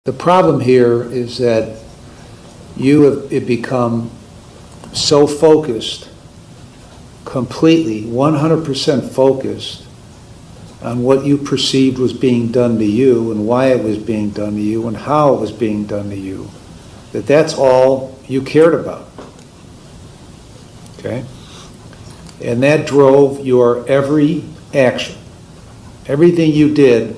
The problem here is that you have become so focused, completely, 100% focused on what you perceived was being done to you and why it was being done to you and how it was being done to you, that that's all you cared about. Okay? And that drove your every action. Everything you did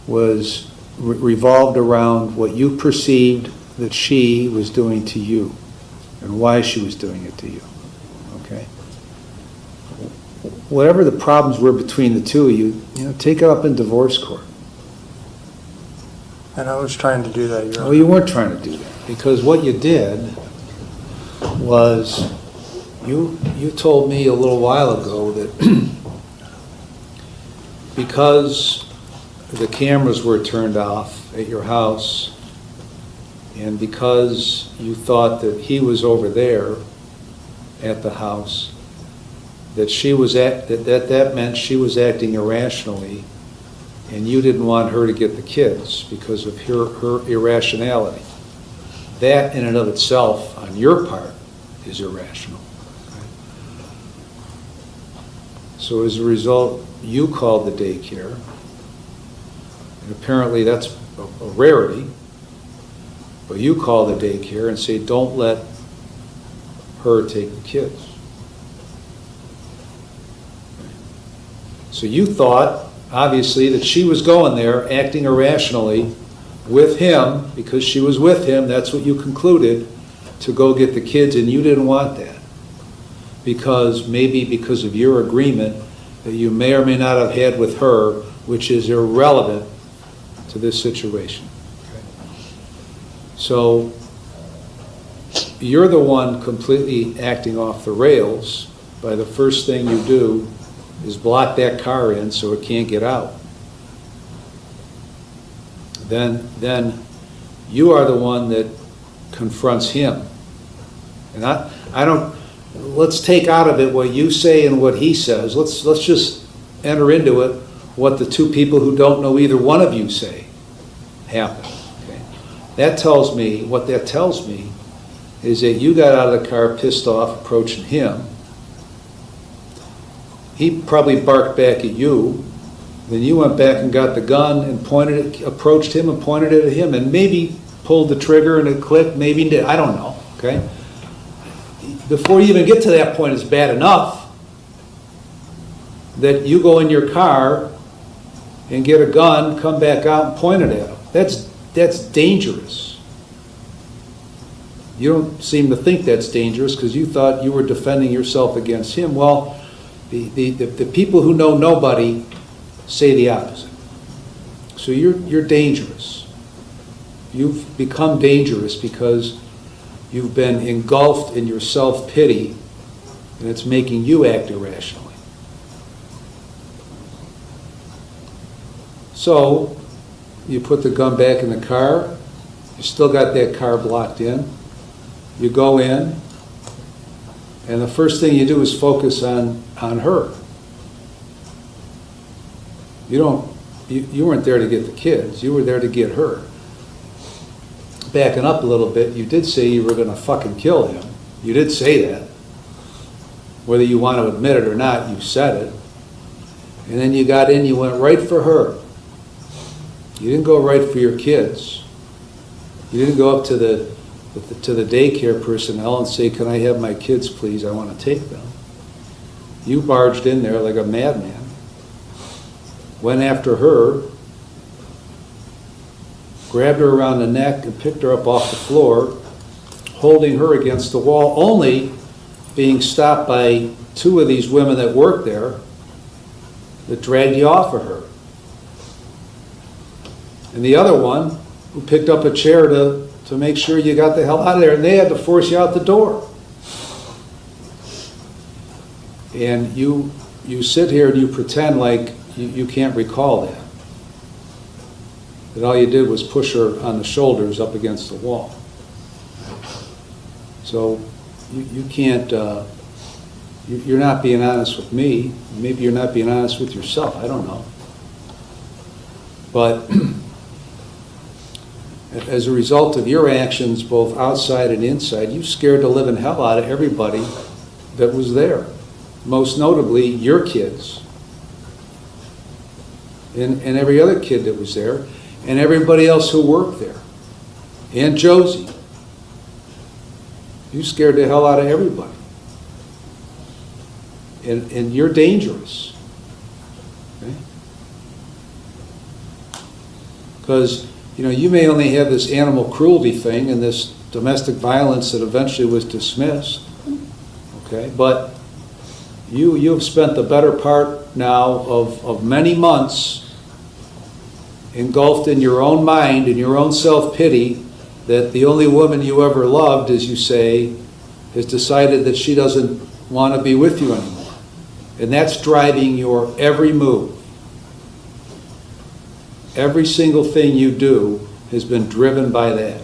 was revolved around what you perceived that she was doing to you and why she was doing it to you. Okay? Whatever the problems were between the two of you, take it up in divorce court. And I was trying to do that. Oh, you weren't trying to do that, because what you did was you told me a little while ago that because the cameras were turned off at your house and because you thought that he was over there at the house, that that meant she was acting irrationally, and you didn't want her to get the kids because of her irrationality. That in and of itself, on your part, is irrational. Okay? So as a result, you called the daycare, and apparently that's a rarity, but you call the daycare and say, don't let her take the kids. So you thought, obviously, that she was going there acting irrationally with him, because she was with him, that's what you concluded, to go get the kids, and you didn't want that. Maybe because of your agreement that you may or may not have had with her, which is irrelevant to this situation. Okay. So you're the one completely acting off the rails by the first thing you do is block that car in so it can't get out. Then you are the one that confronts him. And I don't, let's take out of it what you say and what he says. Let's just enter into it what the two people who don't know either one of you say happened. Okay? What that tells me is that you got out of the car pissed off, approaching him. He probably barked back at you. Then you went back and got the gun and approached him and pointed it at him, and maybe pulled the trigger and it clicked, maybe did. I don't know. Okay? Before you even get to that point, it's bad enough that you go in your car and get a gun, come back out and point it at him. That's dangerous. You don't seem to think that's dangerous because you thought you were defending yourself against him. Well, the people who know nobody say the opposite. So you're dangerous. You've become dangerous because you've been engulfed in your self-pity, and it's making you act irrationally. So you put the gun back in the car. You still got that car blocked in. You go in, and the first thing you do is focus on her. You weren't there to get the kids. You were there to get her. Backing up a little bit, you did say you were going to fucking kill him. You did say that. Whether you want to admit it or not, you said it. And then you got in, you went right for her. You didn't go right for your kids. You didn't go up to the daycare personnel and say, can I have my kids, please? I want to take them. You barged in there like a madman, went after her, grabbed her around the neck and picked her up off the floor, holding her against the wall, only being stopped by two of these women that worked there that dragged you off of her. And the other one who picked up a chair to make sure you got the hell out of there, and they had to force you out the door. And you sit here and you pretend like you can't recall that. That all you did was push her on the shoulders up against the wall. So you can't, you're not being honest with me. Maybe you're not being honest with yourself. I don't know. But as a result of your actions, both outside and inside, you scared the living hell out of everybody that was there. Most notably, your kids. And every other kid that was there, and everybody else who worked there. And Josie. You scared the hell out of everybody. And you're dangerous. Okay? Because, you may only have this animal cruelty thing and this domestic violence that eventually was dismissed. Okay? But you have spent the better part now of many months engulfed in your own mind and your own self-pity that the only woman you ever loved, as you say, has decided that she doesn't want to be with you anymore. And that's driving your every move. Every single thing you do has been driven by that.